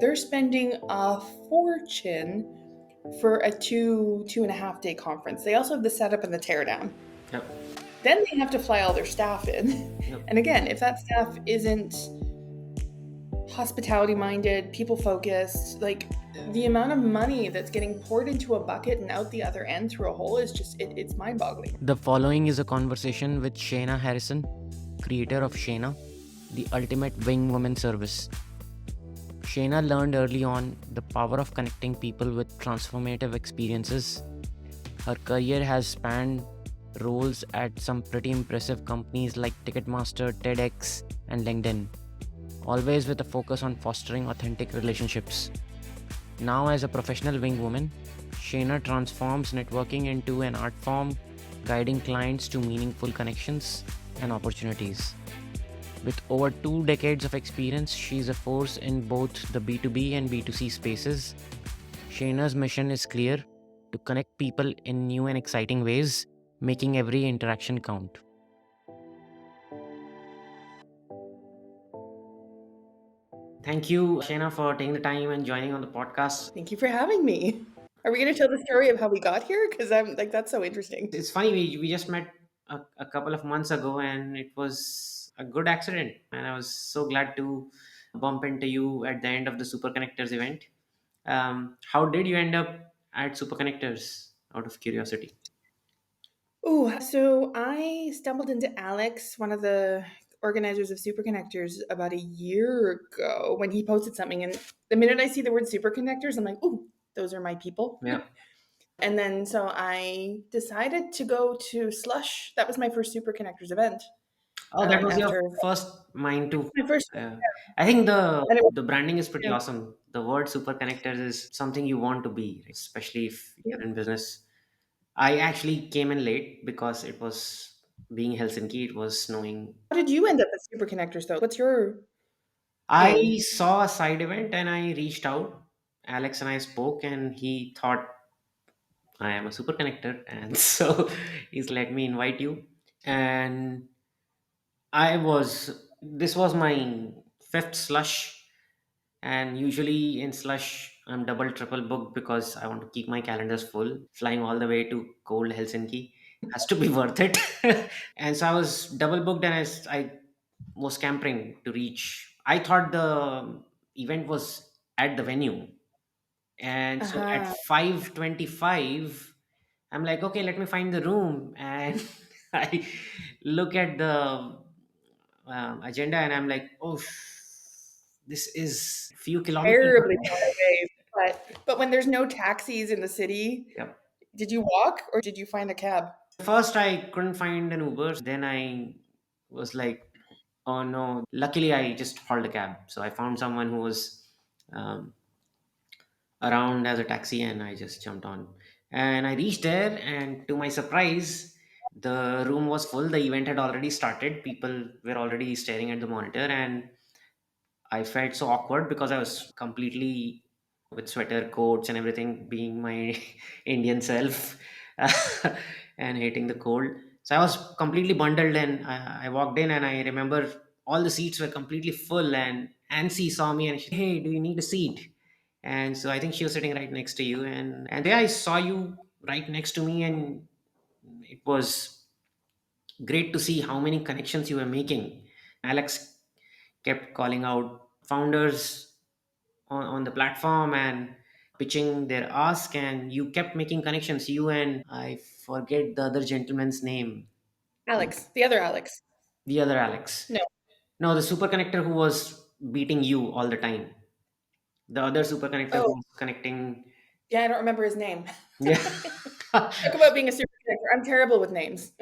They're spending a fortune for a 2.5 day conference. They also have the setup and the teardown. Yep. Then they have to fly all their staff in. Yep. And again, if that staff isn't hospitality minded, people focused, like the amount of money that's getting poured into a bucket and out the other end through a hole is just, it's mind boggling. The following is a conversation with Shaena Harrison, creator of Shaena, the ultimate wing woman service. Shaena learned early on the power of connecting people with transformative experiences. Her career has spanned roles at some pretty impressive companies like Ticketmaster, TEDx, and LinkedIn, always with a focus on fostering authentic relationships. Now, as a professional wing woman, Shaena transforms networking into an art form, guiding clients to meaningful connections and opportunities. With over 2 decades of experience, she's a force in both the B2B and B2C spaces. Shayna's mission is clear: to connect people in new and exciting ways, making every interaction count. Thank you, Shayna, for taking the time and joining on the podcast. Thank you for having me. Are we going to tell the story of how we got here? Because I'm like, that's so interesting. It's funny, we just met a couple of months ago and it was a good accident. And I was so glad to bump into you at the end of the Super Connectors event. How did you end up at Super Connectors out of curiosity? Oh, so I stumbled into Alex, one of the organizers of SuperConnectors, about a year ago when he posted something. And the minute I see the word SuperConnectors, I'm like, oh, those are my people. Yeah. And then so I decided to go to Slush. That was my first SuperConnectors event. Oh, that was your After first mine too. my first, Uh, I think the and it was, the branding is pretty yeah, awesome. The word super connectors is something you want to be, especially if yeah. you're in business. I actually came in late because it was being Helsinki, it was snowing. How did you end up at SuperConnectors though? What's your I thing? saw a side event and I reached out. Alex and I spoke, and he thought I am a super connector, and so he's let me invite you. And this was my fifth slush, and usually in slush I'm double triple booked because I want to keep my calendars full. Flying all the way to cold Helsinki has to be worth it. And so I was double booked, and I was scampering to reach. I thought the event was at the venue, and so at Uh-huh. 5:25 I'm like, okay, let me find the room. And I look at the agenda, and I'm like, oh, this is few kilometers Terribly far away. away. But when there's no taxis in the city, Yep. did you walk or did you find a cab? First, I couldn't find an Uber. Then I was like, oh no. Luckily, I just hauled a cab. So I found someone who was um, around as a taxi, and I just jumped on. And I reached there, and to my surprise, the room was full. The event had already started. People were already staring at the monitor, and I felt so awkward because I was completely with sweater, coats, and everything, being my Indian self and hating the cold. So I was completely bundled, and I walked in, and I remember all the seats were completely full. And Ansi saw me, and she, hey, do you need a seat? And so I think she was sitting right next to you, and there I saw you right next to me, and it was great to see how many connections you were making. Alex kept calling out founders on the platform and pitching their ask, and you kept making connections, you and I forget the other gentleman's name. Alex, the other Alex. The other Alex. No. No, the super connector who was beating you all the time. The other super connector who Oh, was connecting. yeah, I don't remember his name. Yeah. Talk about being a super connector. I'm terrible with names.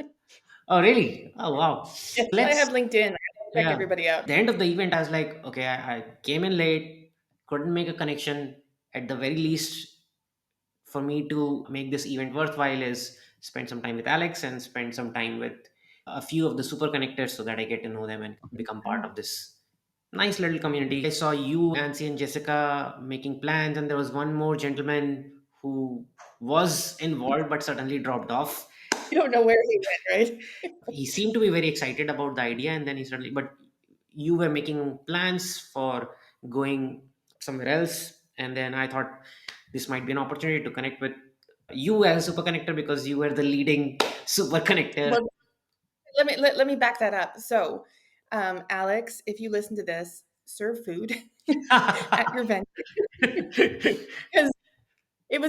Oh really? Oh wow. Yes, I have Let's. LinkedIn. I check Yeah. everybody out. The end of the event, I was like, okay, I came in late, couldn't make a connection. At the very least, for me to make this event worthwhile is spend some time with Alex and spend some time with a few of the super connectors so that I get to know them and become part of this nice little community. I saw you, Nancy, and Jessica making plans, and there was one more gentleman who was involved but suddenly dropped off. You don't know where he went, right? He seemed to be very excited about the idea, and then he suddenly, but you were making plans for going somewhere else. And then I thought this might be an opportunity to connect with you as a super connector, because you were the leading super connector. Well, let me back that up. So, Alex, if you listen to this, serve food at your venue because it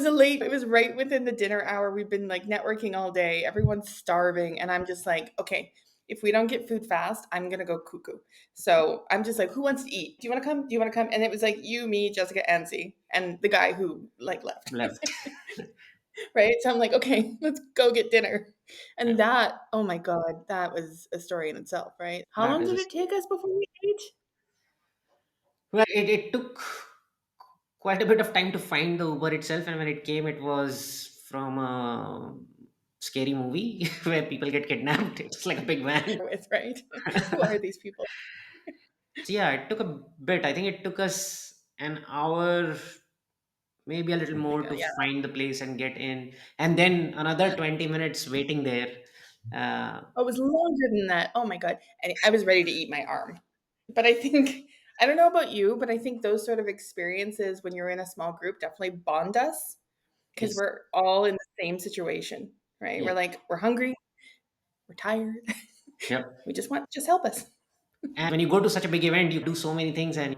was right within the dinner hour. We've been like networking all day. Everyone's starving, and I'm just like, okay, if we don't get food fast, I'm gonna go cuckoo. So I'm just like, who wants to eat? Do you want to come? Do you want to come? And it was like you, me, Jessica, Ansi, and the guy who like left. Left. Right? So I'm like, okay, let's go get dinner. Yeah, And that, oh my God, that was a story in itself, right? How that long is did it take us before we ate? well, it took quite a bit of time to find the Uber itself, and when it came, it was from a scary movie where people get kidnapped. It's like a big van. With, right? Who are these people? So yeah, it took a bit. I think it took us an hour, maybe a little Oh my more, God, to yeah. find the place and get in, and then another 20 minutes waiting there. Uh, Oh, it was longer than that. Oh my God. And I was ready to eat my arm. But I think, I don't know about you, but I think those sort of experiences when you're in a small group definitely bond us because yes, we're all in the same situation, right? yeah, We're like, we're hungry, we're tired, yep. we just want, just help us. And when you go to such a big event, you do so many things, and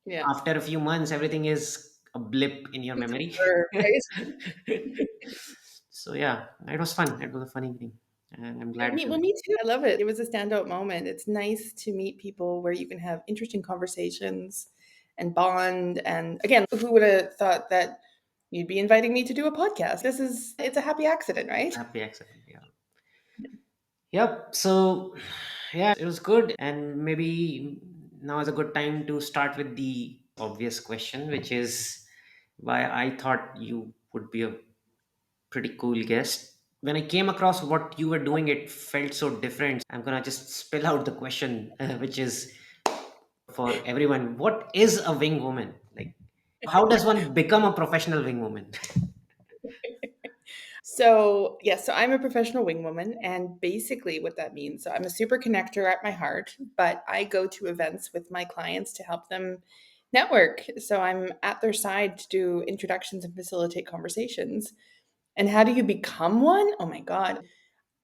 Yeah. after a few months, everything is a blip in your memory. Sure, right? So yeah, it was fun. It was a fun evening, and I'm glad Me, to. well, me too. I love it. It was a standout moment. It's nice to meet people where you can have interesting conversations and bond. And again, who would have thought that you'd be inviting me to do a podcast? It's a happy accident, right? Happy accident. Yeah. Yep. So, yeah, it was good. And maybe now is a good time to start with the obvious question, which is why I thought you would be a pretty cool guest. When I came across what you were doing, it felt so different. I'm going to just spill out the question, which is for everyone: what is a wing woman? Like, how does one become a professional wing woman? So, yes, so I'm a professional wing woman, and basically what that means, so I'm a super connector at my heart, but I go to events with my clients to help them network. So I'm at their side to do introductions and facilitate conversations. And how do you become one? Oh my God.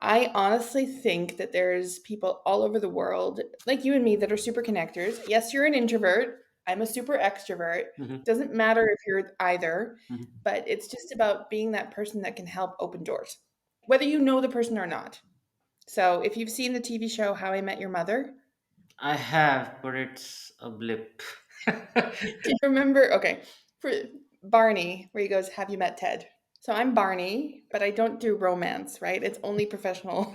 I honestly think that there's people all over the world, like you and me, that are super connectors. Yes, you're an introvert. I'm a super extrovert. Mhm, Doesn't matter if you're either, mhm. but it's just about being that person that can help open doors, whether you know the person or not. So if you've seen the TV show How I Met Your Mother, I have, but it's a blip. do you remember? Okay, for Barney, where he goes, "Have you met Ted?" So I'm Barney, but I don't do romance, right? It's only professional.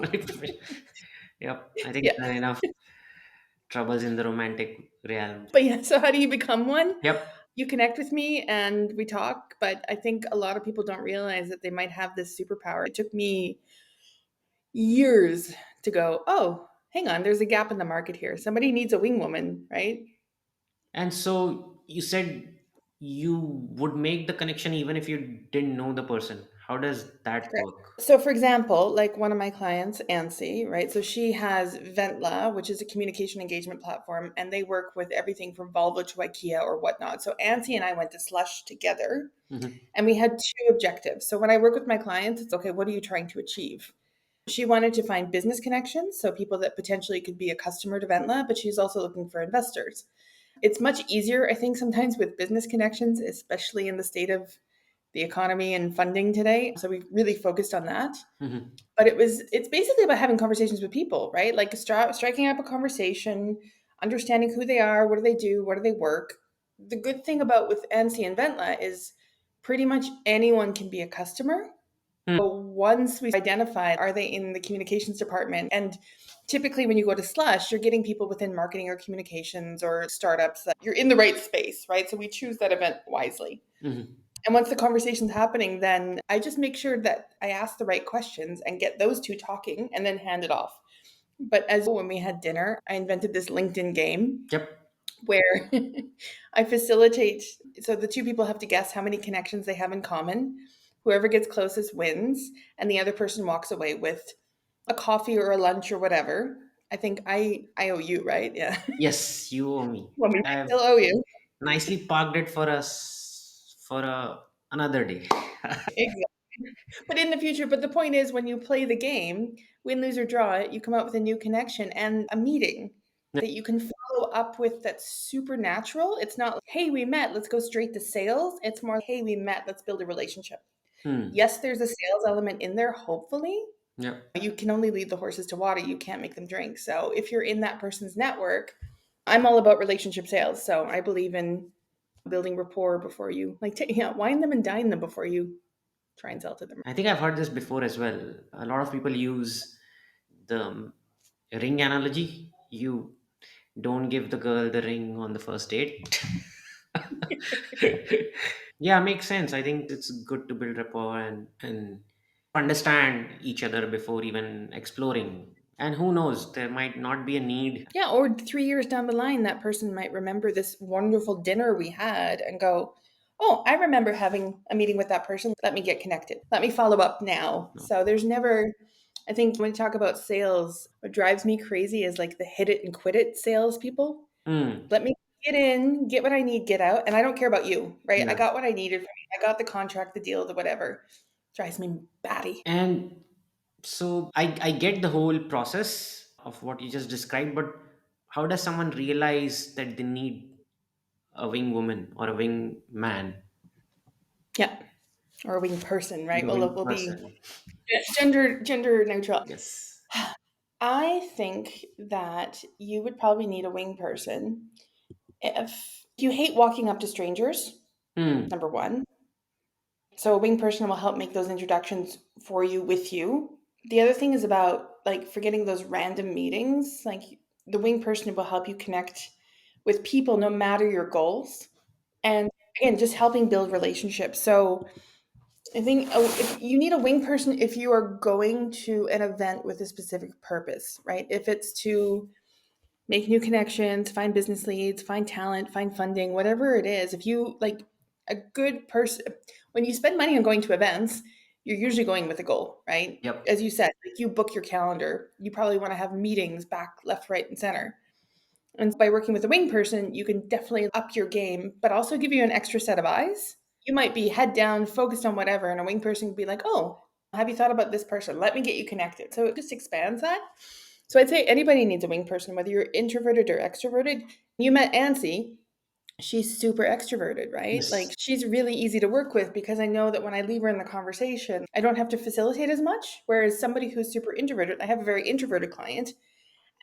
Yep, I think Yeah. there are enough troubles in the romantic realm. But yeah, so how do you become one? Yep. You connect with me and we talk, but I think a lot of people don't realize that they might have this superpower. It took me years to go, oh, hang on, there's a gap in the market here. Somebody needs a wing woman, right? And so you said you would make the connection even if you didn't know the person. How does that Correct. work? So, for example, like one of my clients, Ansi, right? So she has Ventla, which is a communication engagement platform, and they work with everything from Volvo to IKEA or whatnot. So Ansi and I went to Slush together, Hmm. and we had two objectives. So when I work with my clients, it's okay, what are you trying to achieve? She wanted to find business connections, so people that potentially could be a customer to Ventla, but she's also looking for investors. It's much easier, I think, sometimes with business connections, especially in the state of the economy and funding today. So we really focused on that. Hmm. But it's basically about having conversations with people, right? Like striking up a conversation, understanding who they are, what do they do, what do they work. The good thing about with NC and Ventla is pretty much anyone can be a customer. So once we identify, are they in the communications department? And typically, when you go to Slush, you're getting people within marketing or communications or startups that you're in the right space, right? So we choose that event wisely. Hmm. And once the conversation's happening, then I just make sure that I ask the right questions and get those two talking and then hand it off. But as when we had dinner, I invented this LinkedIn game Yep. where I facilitate. So the two people have to guess how many connections they have in common. Whoever gets closest wins, and the other person walks away with a coffee or a lunch or whatever. I think I owe you, right? Yeah. Yes, you owe me. Well, I I've still owe you. nicely parked it for us for another day. Exactly. But in the future, but the point is, when you play the game, win, lose, or draw it, you come up with a new connection and a meeting that you can follow up with that's supernatural. It's not, hey, we met, let's go straight to sales. It's more, hey, we met, let's build a relationship. Hmm. Yes, there's a sales element in there, hopefully. Yeah. You can only lead the horses to water, you can't make them drink. So if you're in that person's network, I'm all about relationship sales. So I believe in building rapport before you, like, yeah, wine them and dine them before you try and sell to them. I think I've heard this before as well. A lot of people use the ring analogy. You don't give the girl the ring on the first date. Yeah, makes sense. I think it's good to build rapport and understand each other before even exploring. And who knows, there might not be a need. Yeah, or 3 years down the line, that person might remember this wonderful dinner we had and go, oh, I remember having a meeting with that person. Let me get connected. Let me follow up now. No. So there's never, I think when you talk about sales, what drives me crazy is like the hit it and quit it salespeople. Hmm. Let me get in, get what I need, get out. And I don't care about you, right? I Yeah. got what I needed from you. I got the contract, the deal, the whatever. Drives me batty. And so I get the whole process of what you just described, but how does someone realize that they need a wing woman or a wing man, Yeah. Or a wing person, right? the Well, wing we'll be person? gender neutral. Yes. I think that you would probably need a wing person if you hate walking up to strangers, Hmm. number one. So a wing person will help make those introductions for you with you. The other thing is about like forgetting those random meetings. Like the wing person will help you connect with people no matter your goals. And again, just helping build relationships. So I think if you need a wing person if you are going to an event with a specific purpose, right? If it's to make new connections, find business leads, find talent, find funding, whatever it is. If you like a good person, when you spend money on going to events, you're usually going with a goal, right? Yep. As you said, like you book your calendar, you probably want to have meetings back, left, right, and center. And by working with a wing person, you can definitely up your game, but also give you an extra set of eyes. You might be head down, focused on whatever, and a wing person can be like, oh, have you thought about this person? Let me get you connected. So it just expands that. So I'd say anybody needs a wing person, whether you're introverted or extroverted. You met Ansi. She's super extroverted, right? Like Yes. she's really easy to work with because I know that when I leave her in the conversation, I don't have to facilitate as much. Whereas somebody who's super introverted, I have a very introverted client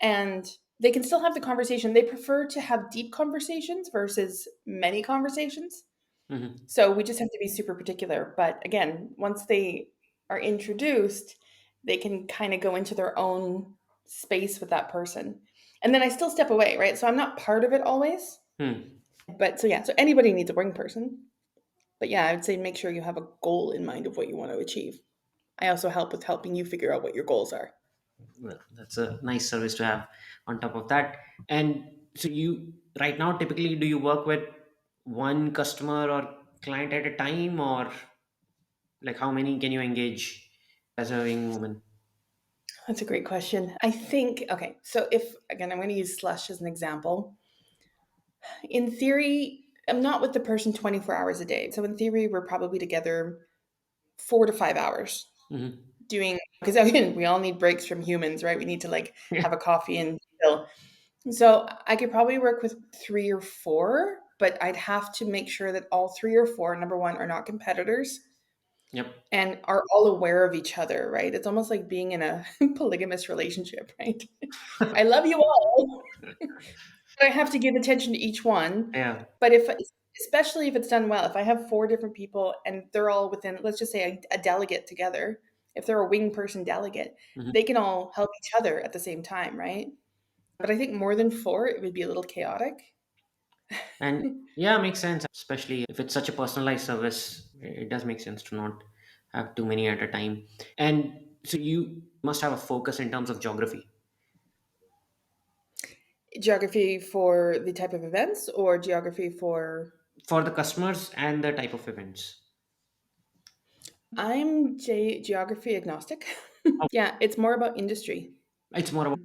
and they can still have the conversation. They prefer to have deep conversations versus many conversations. Hmm. So we just have to be super particular. But again, once they are introduced, they can kind of go into their own space with that person. And then I still step away, right? So I'm not part of it always. Hmm. But so yeah, so anybody needs a wing person. But yeah, I would say make sure you have a goal in mind of what you want to achieve. I also help with helping you figure out what your goals are. Well, that's a nice service to have on top of that. And so you right now typically do you work with one customer or client at a time, or like how many can you engage as a wing woman? That's a great question. I think, okay, so if, again, I'm going to use Slush as an example. In theory, I'm not with the person 24 hours a day. So in theory, we're probably together 4 to 5 hours Hmm. doing, because again, we all need breaks from humans, right? We need to like Yeah. have a coffee and chill. So I could probably work with 3 or 4, but I'd have to make sure that all 3 or 4, number one, are not competitors Yep. and are all aware of each other, right? It's almost like being in a polygamous relationship, right? I love you all, but I have to give attention to each one. Yeah. But if, especially if it's done well, if I have 4 different people and they're all within, let's just say a delegate together, if they're a wing person delegate, Hmm. they can all help each other at the same time, right? But I think more than 4, it would be a little chaotic. And yeah, makes sense, especially if it's such a personalized service. It does make sense to not have too many at a time. And so you must have a focus in terms of geography Geography for the type of events or geography for. for the customers and the type of events. I'm geography agnostic. Oh, Yeah, it's more about industry. it's more about.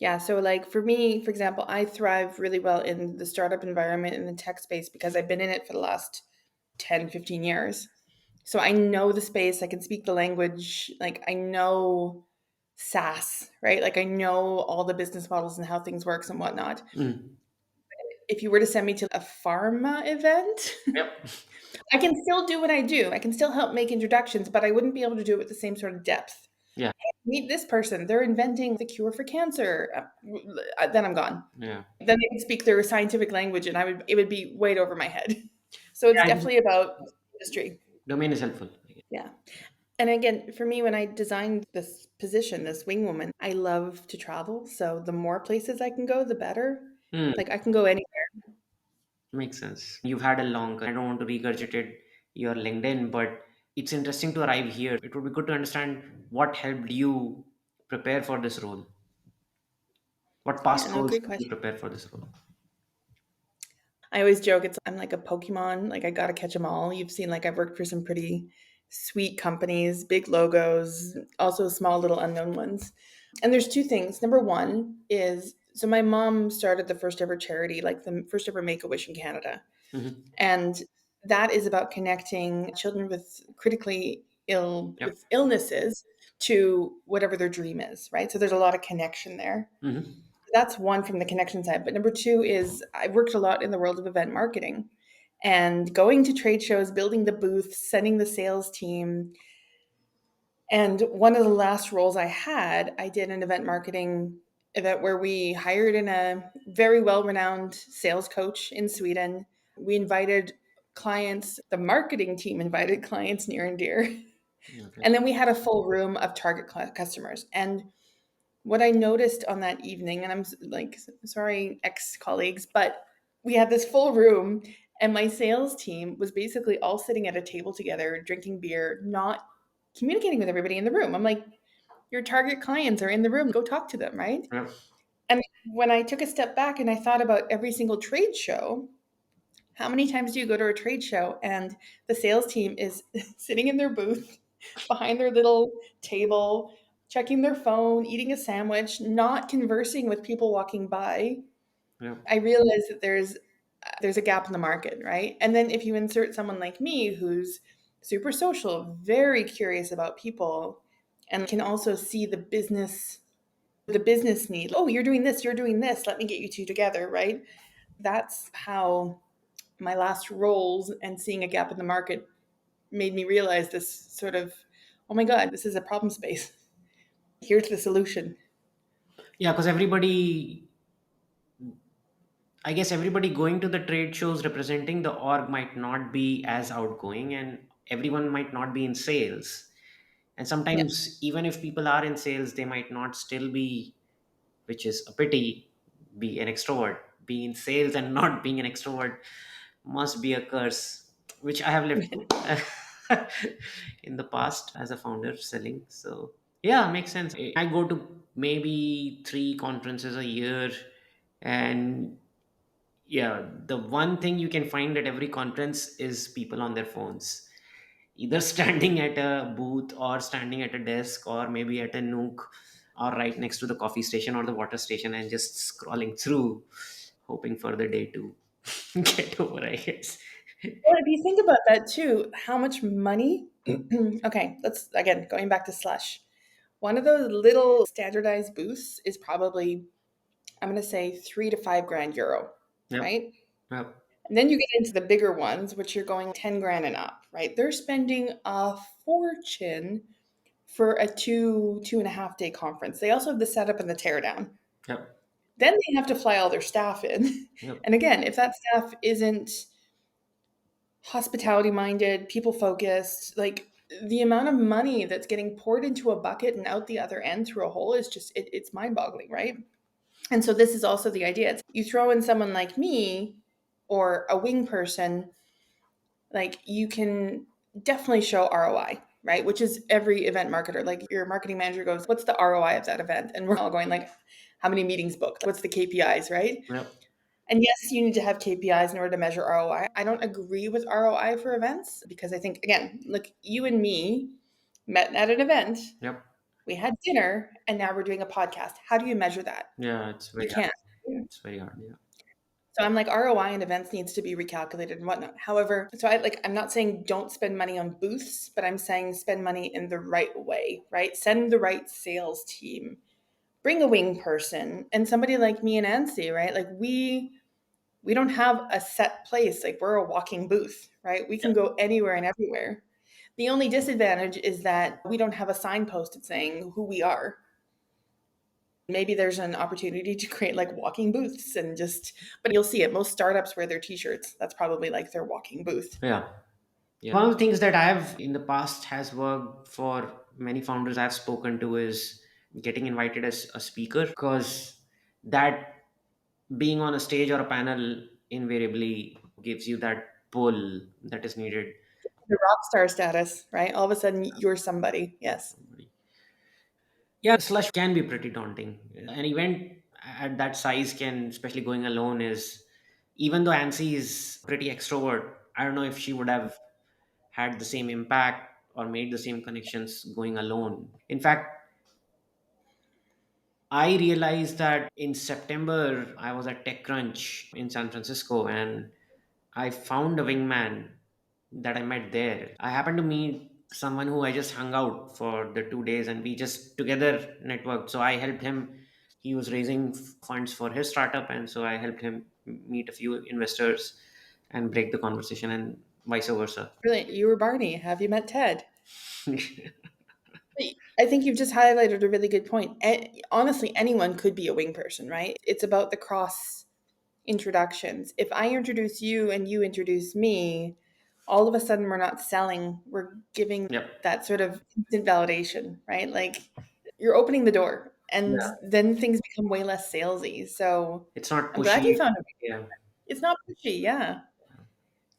Yeah, so like for me, for example, I thrive really well in the startup environment in the tech space because I've been in it for the last 10, 15 years. So I know the space, I can speak the language, like I know SaaS, right? Like I know all the business models and how things works and whatnot. Mm. If you were to send me to a pharma event, Yep. I can still do what I do. I can still help make introductions, but I wouldn't be able to do it with the same sort of depth. Yeah. Meet this person, they're inventing the cure for cancer. Then I'm gone. Yeah. Then they would speak their scientific language and it would be way over my head. So it's Yeah. definitely about industry. Domain is helpful. Yeah. And again, for me, when I designed this position, this wing woman, I love to travel. So the more places I can go, the better. Hmm. Like I can go anywhere. Makes sense. You've had a long, I don't want to regurgitate your LinkedIn, but it's interesting to arrive here. It would be good to understand what helped you prepare for this role. What Yeah, past no, roles great helped you question. prepare for this role? I always joke I'm like a Pokemon. Like I gotta catch them all. You've seen like I've worked for some pretty sweet companies, big logos, also small little unknown ones. And there's two things. Number one is so my mom started the first ever charity, like the first ever Make a Wish in Canada. Hmm. And that is about connecting children with critically ill Yep. with illnesses to whatever their dream is, right? So there's a lot of connection there. Hmm. That's one from the connection side. But number two is I worked a lot in the world of event marketing and going to trade shows, building the booth, sending the sales team. And one of the last roles I had, I did an event marketing event where we hired in a very well renowned sales coach in Sweden. We invited clients, the marketing team invited clients near and dear. Okay. And then we had a full room of target customers. And what I noticed on that evening, and I'm like, sorry, ex colleagues, but we had this full room, and my sales team was basically all sitting at a table together, drinking beer, not communicating with everybody in the room. I'm like, your target clients are in the room, go talk to them, right? Yep. And when I took a step back and I thought about every single trade show, how many times do you go to a trade show and the sales team is sitting in their booth behind their little table, checking their phone, eating a sandwich, not conversing with people walking by? Yep. I realize that there's a gap in the market, right? And then if you insert someone like me who's super social, very curious about people, and can also see the business need. Oh, you're doing this, you're doing this. Let me get you two together, right? That's how my last roles and seeing a gap in the market made me realize this sort of, oh my God, this is a problem space. Here's the solution. Yeah, because I guess everybody going to the trade shows representing the org might not be as outgoing, and everyone might not be in sales. And Yeah. sometimes, even if people are in sales, they might not still be, which is a pity, be an extrovert. Being in sales and not being an extrovert must be a curse, which I have lived through in the past as a founder selling. So, yeah, makes sense. I go to maybe 3 conferences a year, and yeah, the one thing you can find at every conference is people on their phones, either standing at a booth or standing at a desk or maybe at a nook or right next to the coffee station or the water station and just scrolling through, hoping for the day to get over, I guess. Well, if you think about that too, how much money? Okay, let's again going back to slush. One of those little standardized booths is probably, I'm going to say 3 to 5 grand euro, Yep. right? Yep. And then you get into the bigger ones, which you're going 10 grand and up, right? They're spending a fortune for a 2.5 day conference. They also have the setup and the teardown. Yep. Then they have to fly all their staff in. Yep. And again, if that staff isn't hospitality minded, people focused, like the amount of money that's getting poured into a bucket and out the other end through a hole is just, it's mind boggling, right? And so this is also the idea. It's, you throw in someone like me or a wing person, like you can definitely show ROI, right? Which is every event marketer. Like your marketing manager goes, "What's the ROI of that event?" And we're all going like, "How many meetings booked? What's the KPIs?" Right? Yep. And yes, you need to have KPIs in order to measure ROI. I don't agree with ROI for events because I think again, look, you and me met at an event. Yep. We had dinner and now we're doing a podcast. How do you measure that? Yeah, it's You very hard. can't. It's very hard. Yeah. So I'm like, ROI in events needs to be recalculated and whatnot. However, so I'm not saying don't spend money on booths, but I'm saying spend money in the right way, right? Send the right sales team, bring a wing person, and somebody like me and Nancy, right? Like we don't have a set place. Like we're a walking booth, right? We can go anywhere and everywhere. The only disadvantage is that we don't have a signpost saying who we are. Maybe there's an opportunity to create like walking booths and just, but you'll see it. Most startups wear their t-shirts. That's probably like their walking booth. Yeah. Yeah. One of the things that I've in the past has worked for many founders I've spoken to is getting invited as a speaker, because that being on a stage or a panel invariably gives you that pull that is needed. The rock star status, right? All of a sudden you're somebody. Yes. Yeah, slush can be pretty daunting. An event at that size can, especially going alone, is, even though Ansi is pretty extrovert, I don't know if she would have had the same impact or made the same connections going alone. In fact, I realized that in September, I was at TechCrunch in San Francisco and I found a wingman that I met there. I happened to meet someone who I just hung out for the 2 days and we just together networked. So I helped him. He was raising funds for his startup, and so I helped him meet a few investors and break the conversation, and vice versa. Brilliant. You were Barney. Have you met Ted? I think you've just highlighted a really good point. Honestly, anyone could be a wing person, right? It's about the cross introductions. If I introduce you and you introduce me, all of a sudden we're not selling, we're giving Yep. that sort of instant validation, right? Like you're opening the door and Yeah. then things become way less salesy. So It's not I'm glad you pushy. found it. Yeah. It's not pushy, yeah.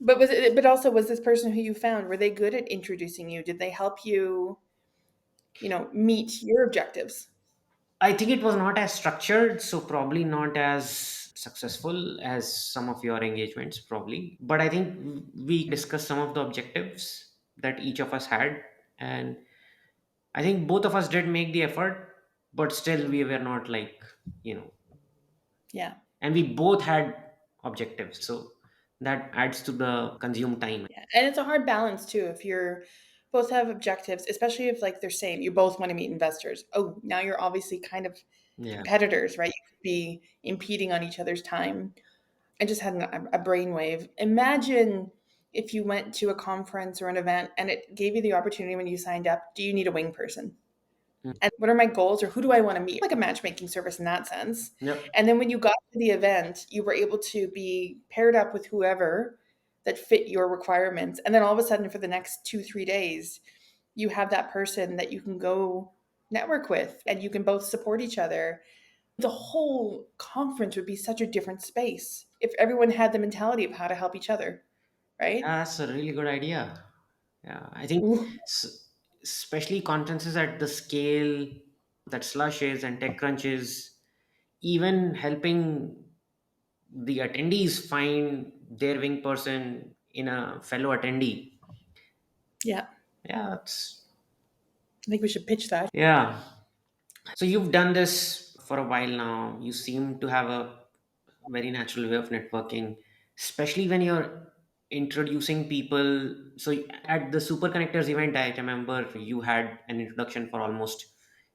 But also was this person who you found, were they good at introducing you? Did they help you, meet your objectives? I think it was not as structured, so probably not as successful as some of your engagements, probably. But I think we discussed some of the objectives that each of us had, and I think both of us did make the effort, but still we were not like, you know, Yeah. and we both had objectives, so that adds to the consumed time. Yeah. And it's a hard balance too if you're both have objectives, especially if like they're saying you both want to meet investors. Oh, now you're obviously kind of Yeah. competitors, right? You could be impeding on each other's time. I just had a brainwave. Imagine if you went to a conference or an event and it gave you the opportunity when you signed up, do you need a wing person? Mm. And what are my goals or who do I want to meet? Like a matchmaking service in that sense. Yep. And then when you got to the event, you were able to be paired up with whoever that fit your requirements. And then all of a sudden, for the next 2, 3 days, you have that person that you can go network with and you can both support each other. The whole conference would be such a different space if everyone had the mentality of how to help each other, right? That's a really good idea. Yeah, I think Ooh, especially conferences at the scale that Slush is and TechCrunch is, even helping the attendees find their wing person in a fellow attendee. yeah. Yeah, it's, I think we should pitch that. yeah. So you've done this for a while now. You seem to have a very natural way of networking, especially when you're introducing people. So at the Super Connectors event, I remember you had an introduction for almost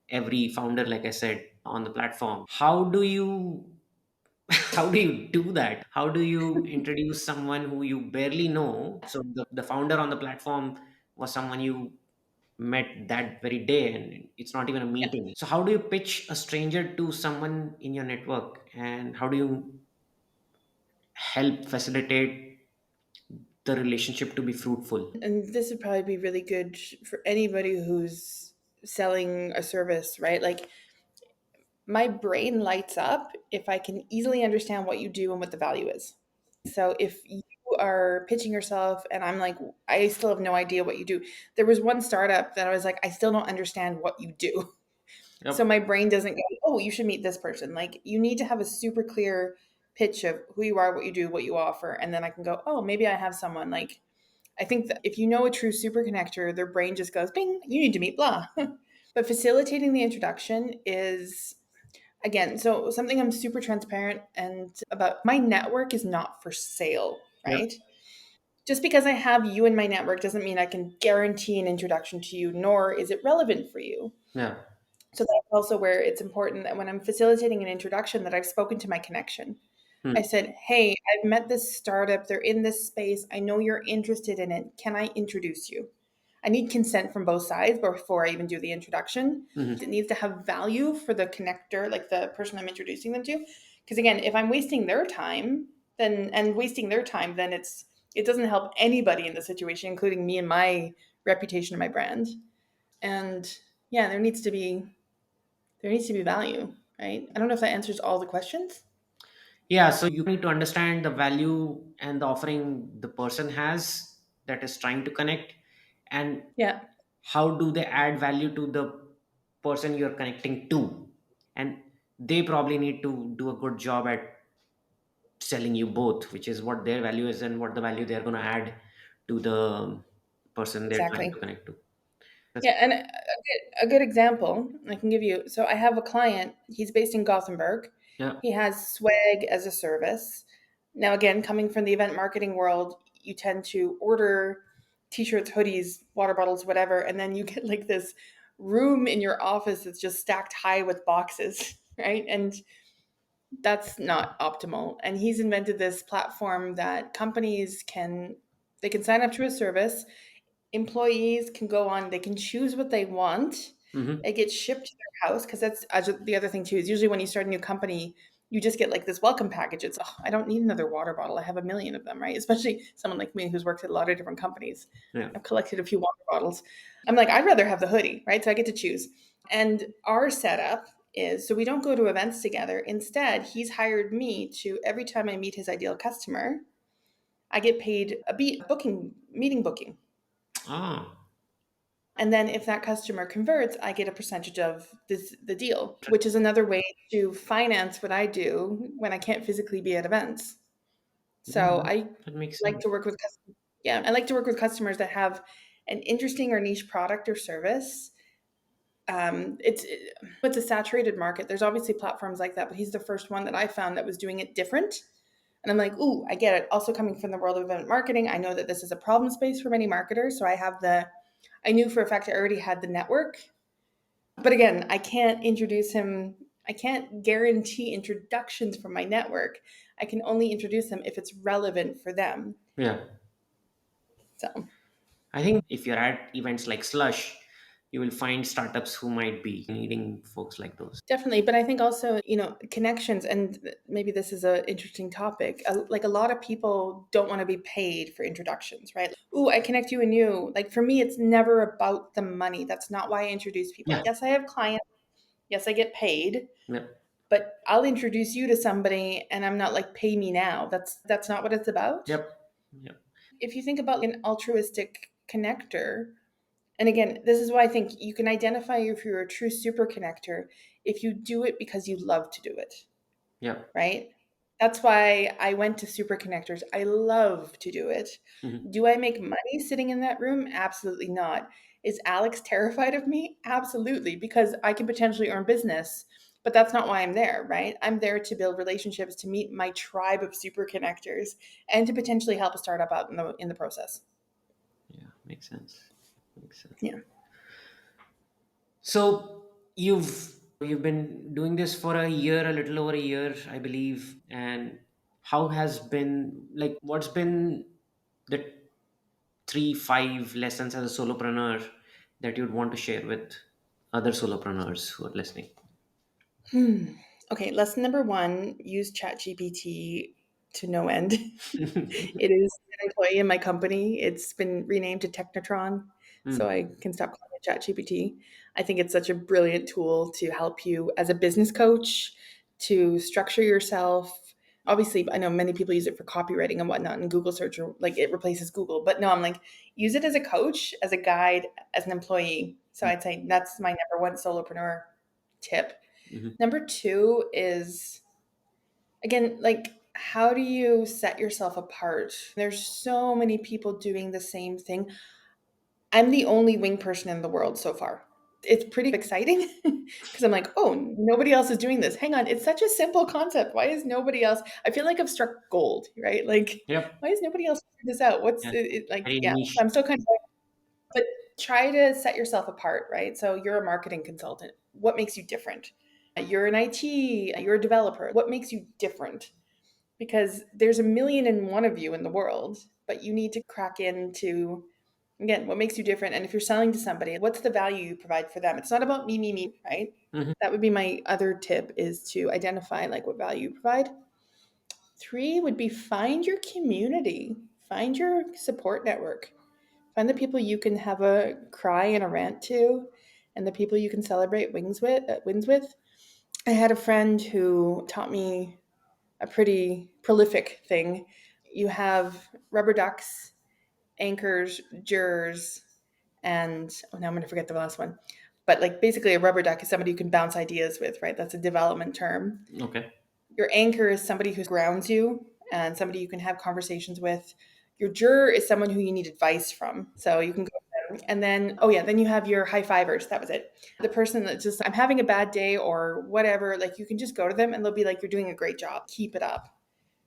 every founder, like I said, on the platform. How do you how do you do that? How do you introduce someone who you barely know? So the founder on the platform was someone you met that very day, and it's not even a Yeah. meeting. So how do you pitch a stranger to someone in your network, and how do you help facilitate the relationship to be fruitful? And this would probably be really good for anybody who's selling a service, right? Like my brain lights up if I can easily understand what you do and what the value is. So if you are pitching yourself and I'm like, I still have no idea what you do. There was one startup that I was like, I still don't understand what you do. So Yep. my brain doesn't go, oh, you should meet this person. Like you need to have a super clear pitch of who you are, what you do, what you offer. And then I can go, oh, maybe I have someone like, I think that if you know a true super connector, their brain just goes, bing, you need to meet blah. But facilitating the introduction is, again, so something I'm super transparent and about. My network is not for sale, Yeah. right? Just because I have you in my network doesn't mean I can guarantee an introduction to you, nor is it relevant for you. Yeah. So that's also where it's important that when I'm facilitating an introduction that I've spoken to my connection. Hmm. I said, "Hey, I've met this startup. They're in this space. I know you're interested in it. Can I introduce you?" I need consent from both sides before I even do the introduction. Hmm. It needs to have value for the connector, like the person I'm introducing them to. Because again, if I'm wasting their time, then it doesn't help anybody in the situation, including me and my reputation and my brand. And yeah, there needs to be value, right? I don't know if that answers all the questions. Yeah, so you need to understand the value and the offering the person has that is trying to connect, and Yeah, how do they add value to the person you're connecting to. And they probably need to do a good job at selling you both, which is what their value is and what the value they're going to add to the person they're trying to exactly. connect to. That's, Yeah, and a good example I can give you. So I have a client. He's based in Gothenburg. yeah. He has swag as a service. Now, again, coming from the event marketing world, you tend to order t-shirts, hoodies, water bottles, whatever, and then you get like this room in your office that's just stacked high with boxes, right? And that's not optimal. And he's invented this platform that companies can sign up to a service. Employees can go on, they can choose what they want. Hmm. It gets shipped to their house because that's the other thing too is usually when you start a new company, you just get like this welcome package. It's, oh, I don't need another water bottle. I have a million of them, right? Especially someone like me who's worked at a lot of different companies. Yeah. I've collected a few water bottles. I'm like, I'd rather have the hoodie, right? So I get to choose. And our setup is so we don't go to events together. Instead, he's hired me to every time I meet his ideal customer, I get paid a booking meeting booking. Ah. And then if that customer converts, I get a percentage of the deal, which is another way to finance what I do when I can't physically be at events. Yeah, So I that makes like sense. to work with yeah, I like to work with customers that have an interesting or niche product or service. It's a saturated market. There's obviously platforms like that, but he's the first one that I found that was doing it different. And I'm like, ooh, I get it. Also coming from the world of event marketing, I know that this is a problem space for many marketers. So I knew for a fact I already had the network. But again, I can't introduce him. I can't guarantee introductions from my network. I can only introduce them if it's relevant for them. Yeah. So I think if you're at events like Slush, you will find startups who might be needing folks like those. definitely. But I think also, connections, and maybe this is an interesting topic. Like a lot of people don't want to be paid for introductions, right? Ooh, I connect you and you. Like for me, it's never about the money. That's not why I introduce people. Yeah. Yes, I have clients. Yes, I get paid, Yeah. but I'll introduce you to somebody and I'm not like pay me now. That's not what it's about. Yep. Yep. If you think about an altruistic connector, and again, this is why I think you can identify if you're a true super connector if you do it because you love to do it, Yep. right? That's why I went to super connectors. I love to do it. Hmm. Do I make money sitting in that room? Absolutely not. Is Alex terrified of me? Absolutely, because I can potentially earn business. But that's not why I'm there, right? I'm there to build relationships, to meet my tribe of super connectors, and to potentially help a startup out in the process. Yeah. Makes sense. Makes sense. Yeah. So you've been doing this for a year, a little over a year, I believe. And how has been like what's been the 3, 5 lessons as a solopreneur that you'd want to share with other solopreneurs who are listening? Hmm. Okay, lesson number one, use ChatGPT to no end. It is an employee in my company. It's been renamed to Technotron, so Hmm. I can stop calling it ChatGPT. I think it's such a brilliant tool to help you as a business coach to structure yourself. Obviously, I know many people use it for copywriting and whatnot, and Google search, or like it replaces Google. But no, I'm like, use it as a coach, as a guide, as an employee. So I'd say that's my number one solopreneur tip. Hmm. Number two is, again, like, how do you set yourself apart? There's so many people doing the same thing. I'm the only wing person in the world so far. it's pretty exciting because I'm like, oh, nobody else is doing this. Hang on, it's such a simple concept. Why is nobody else? I feel like I've struck gold, right? Like, Yep. why is nobody else figuring this out? What's Yeah. it like? Very Yeah, niche. I'm still kind of, but try to set yourself apart, right? So you're a marketing consultant. What makes you different? You're an IT, you're a developer. What makes you different? Because there's a million and one of you in the world, but you need to crack into, again, what makes you different. And if you're selling to somebody, what's the value you provide for them? It's not about me, right? Hmm. That would be my other tip, is to identify like what value you provide. Three would be find your community, find your support network, find the people you can have a cry and a rant to, and the people you can celebrate wins with. I had a friend who taught me a pretty prolific thing. You have rubber ducks, anchors, jurors, and oh, now I'm going to forget the last one. But like basically, a rubber duck is somebody you can bounce ideas with, right? That's a development term. Okay. Your anchor is somebody who grounds you and somebody you can have conversations with. Your juror is someone who you need advice from. So you can go to them. And then, oh yeah, then you have your high fivers. That was it. The person that just, I'm having a bad day or whatever, like you can just go to them and they'll be like, you're doing a great job. Keep it up.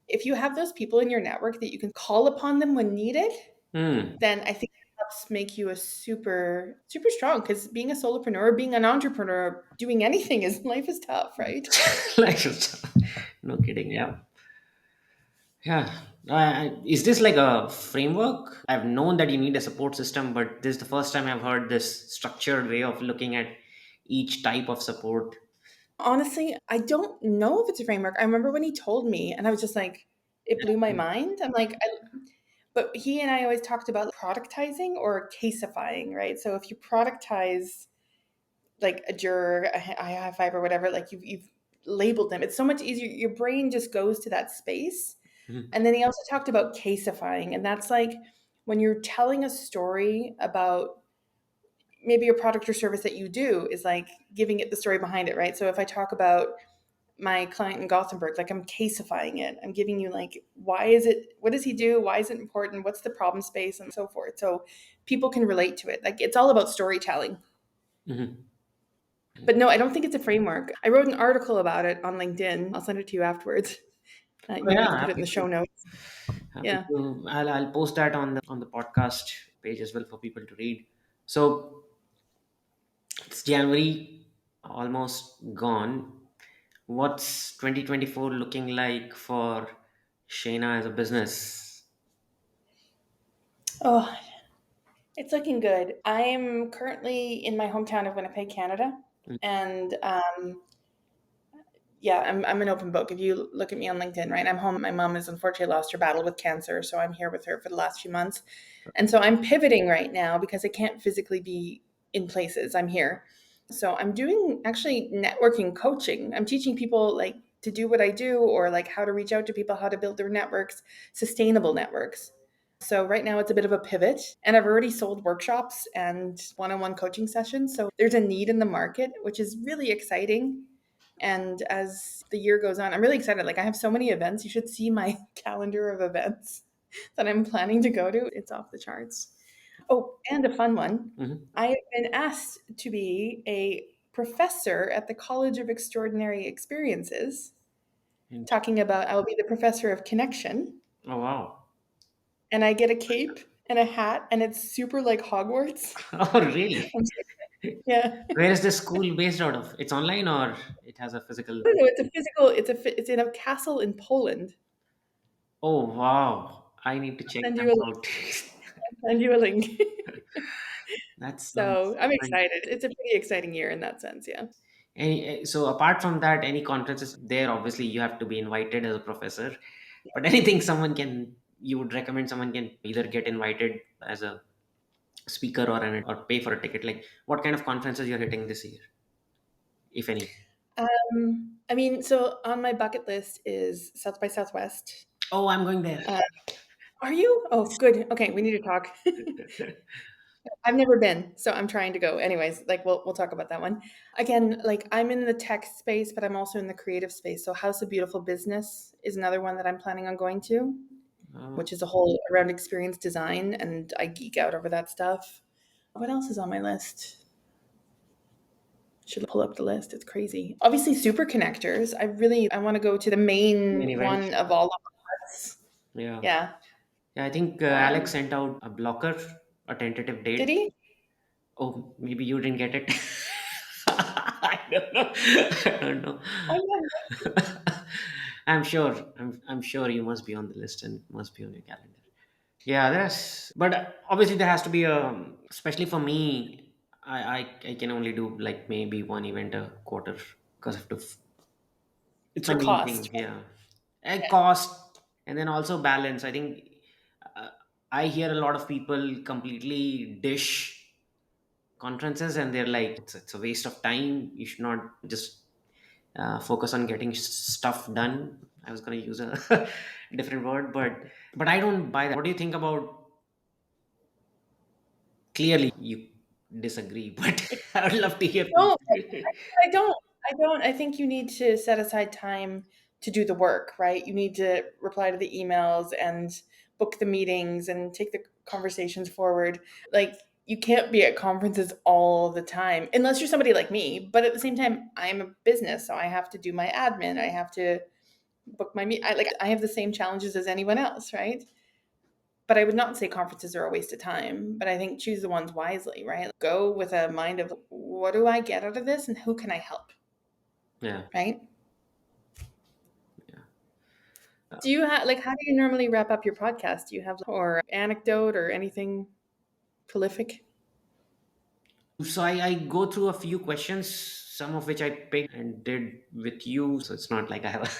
If you have those people in your network that you can call upon them when needed, Hmm. then I think it helps make you a super strong, because being a solopreneur, being an entrepreneur, doing anything is life is tough, right? Like, no kidding. Yeah. Yeah. Is this like a framework? I've known that you need a support system, but this is the first time I've heard this structured way of looking at each type of support. Honestly, I don't know if it's a framework. I remember when he told me, and I was just like, it blew my mind. I'm like, but he and I always talked about productizing or caseifying, right? So if you productize like a juror, a high five, or whatever, like you've labeled them, it's so much easier. Your brain just goes to that space. Mhm. And then he also talked about caseifying, and that's like when you're telling a story about maybe a product or service that you do, is like giving it the story behind it, right? So if I talk about my client in Gothenburg, like I'm caseifying it. I'm giving you like, why is it, what does he do? Why is it important? What's the problem space and so forth. So people can relate to it. Like it's all about storytelling. Mhm. But no, I don't think it's a framework. I wrote an article about it on LinkedIn. I'll send it to you afterwards. Oh, Maybe we yeah, can put it in happy the to. show notes. Happy Yeah. to. I'll post that on the podcast page as well for people to read. So it's January, almost gone. What's 2024 looking like for Shaena as a business? Oh, it's looking good. I'm currently in my hometown of Winnipeg, Canada. And yeah, I'm an open book. If you look at me on LinkedIn, right, I'm home. My mom has unfortunately lost her battle with cancer. So I'm here with her for the last few months. And so I'm pivoting right now because I can't physically be in places. I'm here. So I'm doing actually networking coaching. I'm teaching people like to do what I do, or like how to reach out to people, how to build their networks, sustainable networks. So right now it's a bit of a pivot, and I've already sold workshops and one-on-one coaching sessions. So there's a need in the market, which is really exciting. And as the year goes on, I'm really excited. Like I have so many events. You should see my calendar of events that I'm planning to go to. It's off the charts. Oh, and a fun one. Mhm. I have been asked to be a professor at the College of Extraordinary Experiences, talking about, I will be the professor of connection, Oh, wow. and I get a cape and a hat, and it's super like Hogwarts. Oh, really? I'm so, yeah. Where is the school based out of? It's online or it has a physical? No, it's a physical, it's in a castle in Poland. Oh, wow. I need to check Send that you a out. send you a link. That sounds So I'm fun. excited. It's a pretty exciting year in that sense. Yeah. So apart from that, any conferences there? Obviously, you have to be invited as a professor. But anything you would recommend someone can either get invited as a speaker or pay for a ticket. Like what kind of conferences you're hitting this year, if any? I mean, so on my bucket list is South by Southwest. Oh, I'm going there. Uh, are you? Oh, good. Okay, we need to talk. I've never been, so I'm trying to go. Anyways, like we'll talk about that one. Again, like I'm in the tech space, but I'm also in the creative space. So House of Beautiful Business is another one that I'm planning on going to, Uh, which is a whole around experience design, and I geek out over that stuff. What else is on my list? Should pull up the list. It's crazy. Obviously, SuperConnectors. I want to go to the Main main event. one of all of us. Yeah. Yeah. Yeah, I think Alex Um, sent out a blocker, a tentative did date. he? Oh, maybe you didn't get it. I don't know. I don't know. Oh yeah. I'm sure. I'm sure you must be on the list and must be on your calendar. Yeah, but obviously there has to be especially for me, I can only do like maybe one event a quarter because I have to, it's The my main cost. thing. Yeah. And cost, and then also balance. I think uh, I hear a lot of people completely dish conferences and they're like, it's a waste of time. You should not just focus on getting stuff done. I was going to use a different word, but I don't buy that. What do you think about? Clearly, you disagree, but I would love to hear from No, you. I don't. I don't. I think you need to set aside time to do the work, right? You need to reply to the emails and book the meetings and take the conversations forward. Like, you can't be at conferences all the time unless you're somebody like me. But at the same time, I'm a business, so I have to do my admin. I have to book my meet. I have the same challenges as anyone else, right? But I would not say conferences are a waste of time, but I think choose the ones wisely, right? Go with a mind of what do I get out of this and who can I help, Yeah, right? yeah. Uh, Do you have how do you normally wrap up your podcast? Do you have or anecdote or anything prolific? So I go through a few questions, some of which I picked and did with you. So it's not like I have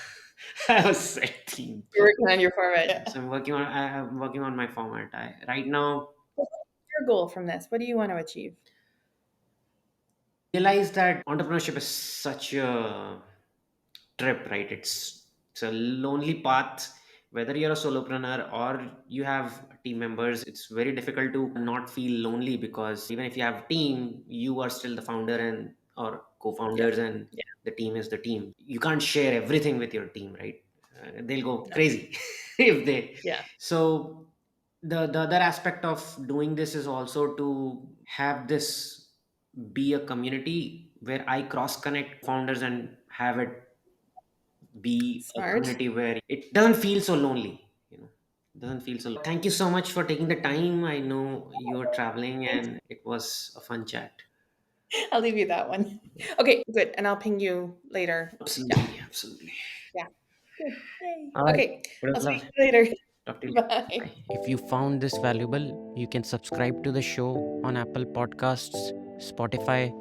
I have a set theme. You're working on your format. Yeah. So I'm working on my format. Right now What's your goal from this? What do you want to achieve? realize that entrepreneurship is such a trip, right? It's a lonely path. Whether you're a solopreneur or you have team members, it's very difficult to not feel lonely because even if you have a team, you are still the founder and or Yeah. co-founders, and Yeah. the team is the team. You can't share everything with your team, right? They'll go No. crazy if they. Yeah. So the other aspect of doing this is also to have this be a community where I cross connect founders and have it be a Smart. community where it doesn't feel so lonely, it doesn't feel so. Thank you so much for taking the time. I know you're traveling Thanks. and it was a fun chat. I'll leave you that one. Okay, good. And I'll ping you later. Yeah. Absolutely, absolutely. Yeah. Good. Yay. All right, Okay. it was I'll speak lovely. to you later. Talk to you later. Bye. Bye. If you found this valuable, you can subscribe to the show on Apple Podcasts, Spotify,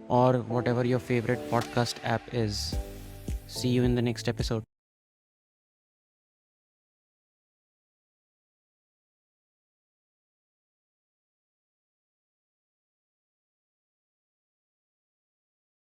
or whatever your favorite podcast app is. See you in the next episode.